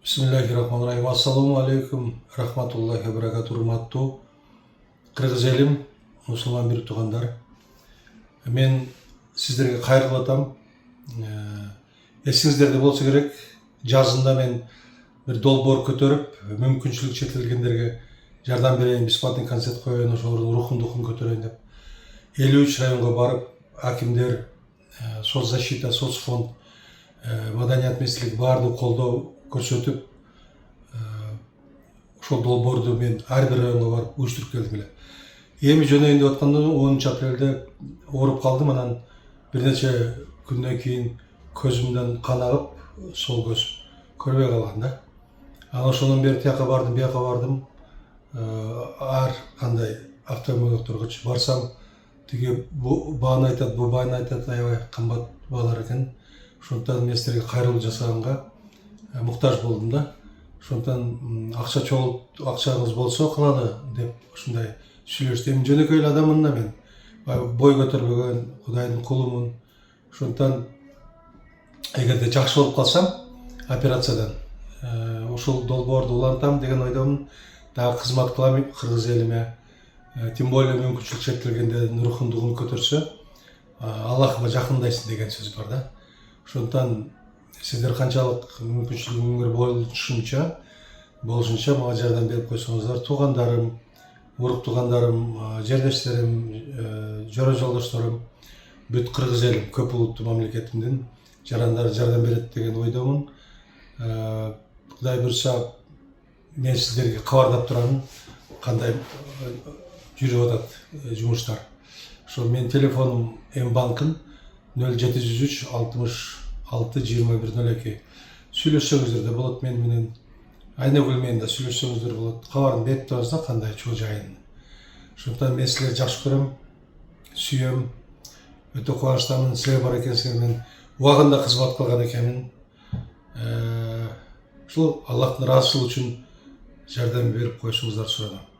Bismillahirrahmanirrahim. Assalamu alaikum. Rahmatullahi wa barakatuh. Урматтуу кыргыз элим, мусулман бир туугандар. Мен сиздерге кайрылып атам. Эсиңиздерде болсо керек, жазында мен бир долбоор көтөрүп, мүмкүнчүлүк чектелгендерге жардам берейин, бесплатный концерт коеюн, ошолордун рухун көтөрөйүн деп 53 районго барып, акимдер, соцзащита, соцфонд, маданият министрлиги баардыгы колдоо көрсөтүп, ошол долбоорду мен ар бир районго барып уюштуруп келдим эле. Эми жөнөйүн деп атканда 10 апрелде ооруп калдым, анан бир нече күндөн кийин көзүмдөн кан агып, сол көз көрбөй калган да. Анан ошондон бери тияка бардым, бияка бардым. Ар кандай автомобиль барсам, тиги бу бааны айтат, бу бааны айтат, аябай кымбат баалар экен. Ошондон мен силерге кайрылуу жасаганга муктаж болдум да. Ошондон акчаңыз болсо кылалы деп ушундай сүйлөштүм. Эми жөнөкөй эле адаммын да мен. Бой көтөрбөгөн, Кудайдын кулумун. Ошондон эгерде жакшы болуп калсам операциядан ушул долбоорду улантам деген ойдомун. Дагы кызмат кылам кыргыз элиме. Тем более мүмкүнчүлүк чектелгендердин рухундугун көтөрсө, Аллахыма жакындайсың деген сөз бар да. Ошондон сиздер канчалык мүмкүнчүлүгүңөр болушунча мага жардам берип койсоңуздар, туугандарым, урук туугандарым, жерлештерим, жора жолдошторум, бүт кыргыз элим, көп улуттуу мамлекетимдин жарандары жардам берет деген ойдомун. Кудай буйрса, мен сиздерге кабардап турам, кандай жүрүп атат жумуштар. Ошо менин телефонум М-банктын 0703 66 2102. Сүйлөшсөңүздөр да болот, мен менен Айнагүл менен да сүйлөшсөңүздөр болот. Кабарын берип турасыз да, кандай чоо жайын. Ошондон мен силерди жакшы көрөм, сүйөм. Өтө кубанычтамын, силер бар экенсиңер, мен убагында кызмат кылган экенмин. Ушул Аллахтын ыраазычылыгы үчүн жардам берип койсоңуздар суранам.